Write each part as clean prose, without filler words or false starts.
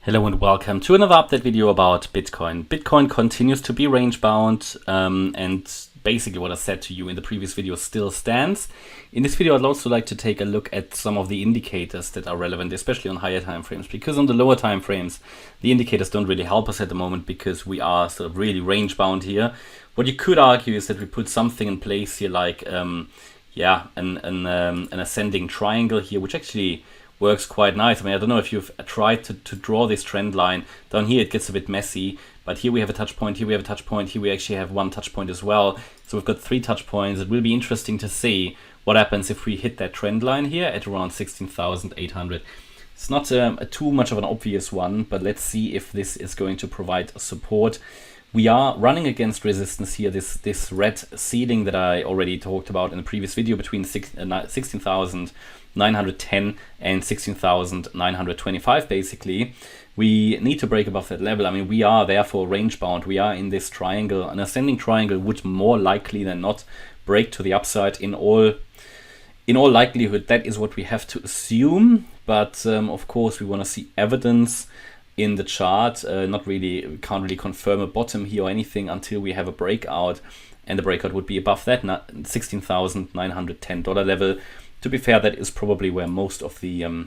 Hello and welcome to another update video about Bitcoin. Bitcoin continues to be range bound and basically what I said to you in the previous video still stands. In this video I'd also like to take a look at some of the indicators that are relevant, especially on higher time frames, because on the lower time frames the indicators don't really help us at the moment because we are sort of really range bound here. What you could argue is that we put something in place here like an ascending triangle here, which actually works quite nice. I mean, I don't know if you've tried to draw this trend line. Down here it gets a bit messy, but here we have a touch point, here we have a touch point, here we actually have one touch point as well. So we've got 3 touch points. It will be interesting to see what happens if we hit that trend line here at around 16,800. It's not too much of an obvious one, but let's see if this is going to provide support. We are running against resistance here, this red ceiling that I already talked about in the previous video between 16,910 and 16,925 basically. We need to break above that level. I mean, we are therefore range bound. We are in this triangle. An ascending triangle would more likely than not break to the upside in all likelihood. That is what we have to assume, but of course we want to see evidence in the chart. We can't really confirm a bottom here or anything until we have a breakout, and the breakout would be above that $16,910 level. To be fair, that is probably where most of the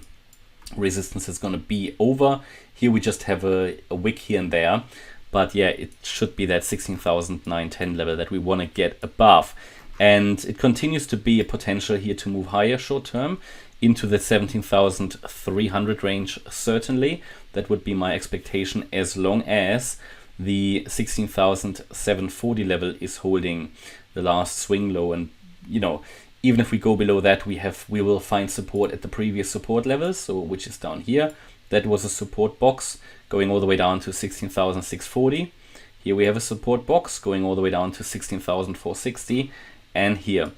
resistance is going to be over. Here we just have a wick here and there, but yeah, it should be that 16,910 level that we want to get above, and it continues to be a potential here to move higher short term into the 17,300 range. Certainly that would be my expectation, as long as the 16,740 level is holding the last swing low. And you know, even if we go below that, we will find support at the previous support levels, so which is down here. That was a support box going all the way down to 16,640. Here we have a support box going all the way down to 16,460, and here.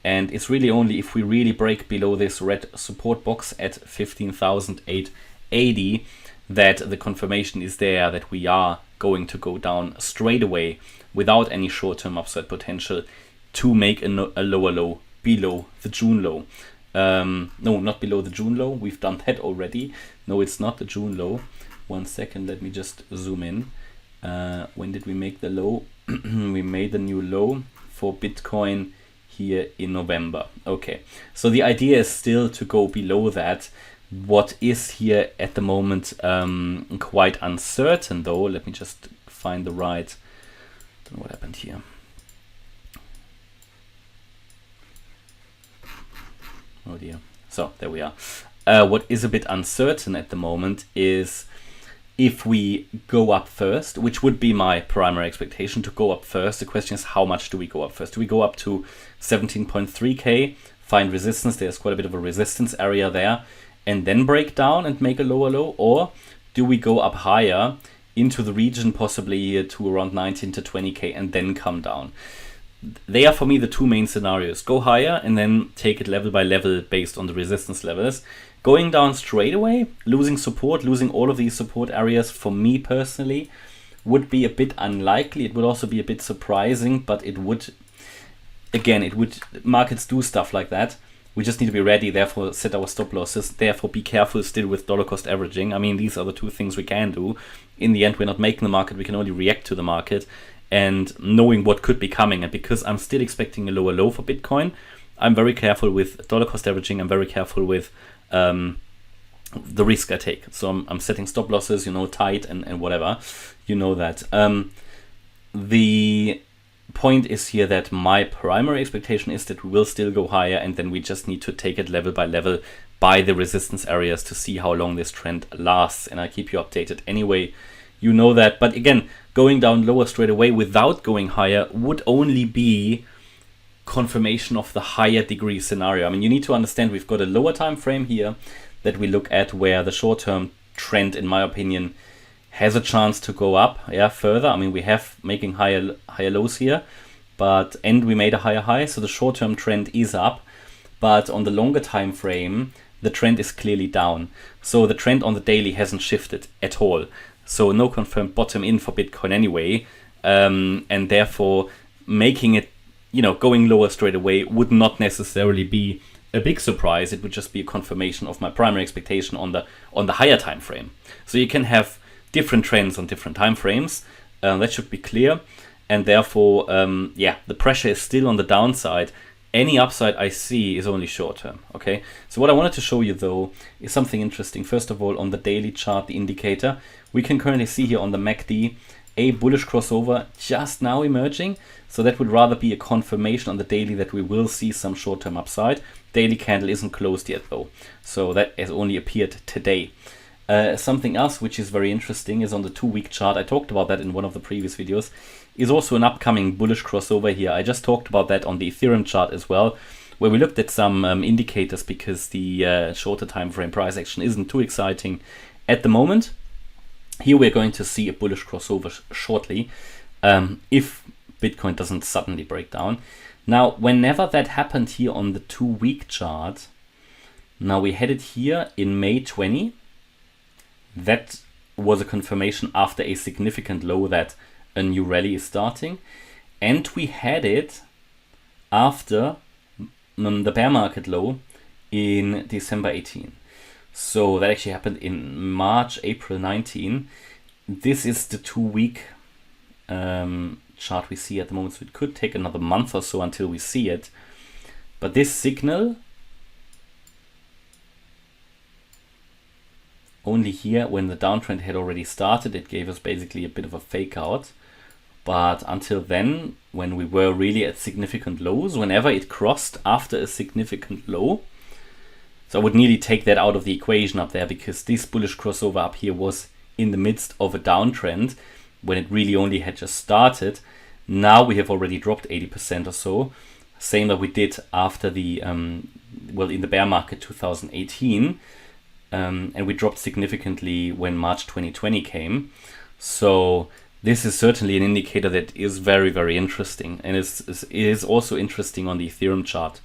And it's really only if we really break below this red support box at 15,880 that the confirmation is there that we are going to go down straight away without any short-term upside potential to make a lower low below the June low. No, not below the June low. We've done that already. No, it's not the June low. 1 second, let me just zoom in. When did we make the low? We made the new low for Bitcoin here in November. Okay, so the idea is still to go below that. What is here at the moment quite uncertain though. Let me just find the right, don't know what happened here. Oh dear. So there we are. What is a bit uncertain at the moment is if we go up first, which would be my primary expectation, to go up first. The question is, how much do we go up first? Do we go up to 17.3k, find resistance, there's quite a bit of a resistance area there, and then break down and make a lower low? Or do we go up higher into the region, possibly to around 19 to 20k, and then come down? They are for me the two main scenarios. Go higher and then take it level by level based on the resistance levels. Going down straight away, losing support, losing all of these support areas, for me personally, would be a bit unlikely. It would also be a bit surprising, but it would, markets do stuff like that. We just need to be ready, therefore set our stop losses, therefore be careful still with dollar cost averaging. I mean, these are the two things we can do. In the end, we're not making the market, we can only react to the market and knowing what could be coming. And because I'm still expecting a lower low for Bitcoin, I'm very careful with dollar cost averaging. I'm very careful with the risk I take. So I'm setting stop losses, tight and whatever, that. The point is here that my primary expectation is that we will still go higher, and then we just need to take it level by level by the resistance areas to see how long this trend lasts. And I keep you updated anyway, that. But again, going down lower straight away without going higher would only be confirmation of the higher degree scenario. I mean, you need to understand we've got a lower time frame here that we look at, where the short-term trend, in my opinion, has a chance to go up further. I mean, we have making higher lows here, and we made a higher high, so the short-term trend is up. But on the longer time frame, the trend is clearly down. So the trend on the daily hasn't shifted at all. So no confirmed bottom in for Bitcoin anyway, and therefore making it, going lower straight away would not necessarily be a big surprise, it would just be a confirmation of my primary expectation on the higher time frame. So you can have different trends on different time frames. That should be clear. And therefore, the pressure is still on the downside. Any upside I see is only short term. Okay. So what I wanted to show you though is something interesting. First of all, on the daily chart, the indicator, we can currently see here on the MACD a bullish crossover just now emerging. So that would rather be a confirmation on the daily that we will see some short-term upside. Daily candle isn't closed yet though. So that has only appeared today. Something else which is very interesting is on the 2-week chart. I talked about that in one of the previous videos. Is also an upcoming bullish crossover here. I just talked about that on the Ethereum chart as well, where we looked at some indicators because the shorter time frame price action isn't too exciting at the moment. Here we're going to see a bullish crossover shortly if Bitcoin doesn't suddenly break down. Now, whenever that happened here on the 2-week chart, now we had it here in May 20. That was a confirmation after a significant low that a new rally is starting. And we had it after the bear market low in December 18. So that actually happened in March, April 19. This is the 2-week chart we see at the moment. So it could take another month or so until we see it. But this signal only here when the downtrend had already started, it gave us basically a bit of a fake out. But until then, when we were really at significant lows, whenever it crossed after a significant low, so I would nearly take that out of the equation up there, because this bullish crossover up here was in the midst of a downtrend when it really only had just started. Now we have already dropped 80% or so. Same that we did after the, in the bear market 2018. And we dropped significantly when March 2020 came. So this is certainly an indicator that is very, very interesting. And it is also interesting on the Ethereum chart.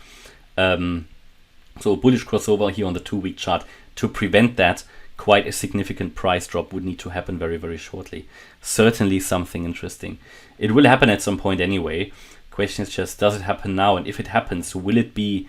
So a bullish crossover here on the 2-week chart. To prevent that, quite a significant price drop would need to happen very, very shortly. Certainly something interesting. It will happen at some point anyway. Question is just, does it happen now? And if it happens, will it be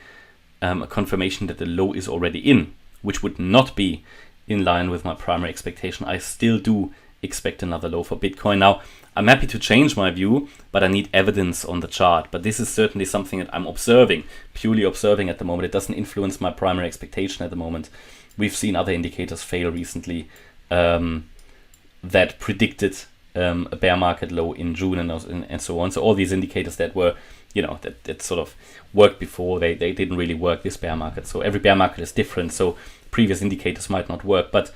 a confirmation that the low is already in? Which would not be in line with my primary expectation. I still do expect another low for Bitcoin. Now, I'm happy to change my view, but I need evidence on the chart. But this is certainly something that I'm observing, purely observing at the moment. It doesn't influence my primary expectation at the moment. We've seen other indicators fail recently that predicted a bear market low in June and so on. So all these indicators that were, that sort of worked before, they didn't really work this bear market. So every bear market is different. So previous indicators might not work, but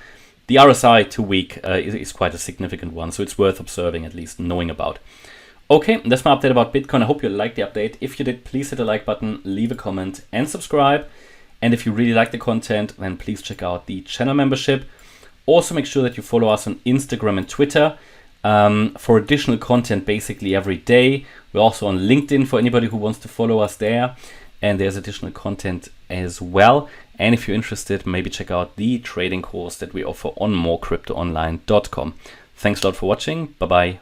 the RSI 2-week is quite a significant one. So it's worth observing, at least knowing about. Okay, that's my update about Bitcoin. I hope you liked the update. If you did, please hit the like button, leave a comment and subscribe. And if you really like the content, then please check out the channel membership. Also make sure that you follow us on Instagram and Twitter for additional content basically every day. We're also on LinkedIn for anybody who wants to follow us there. And there's additional content as well. And if you're interested, maybe check out the trading course that we offer on morecryptoonline.com. Thanks a lot for watching. Bye-bye.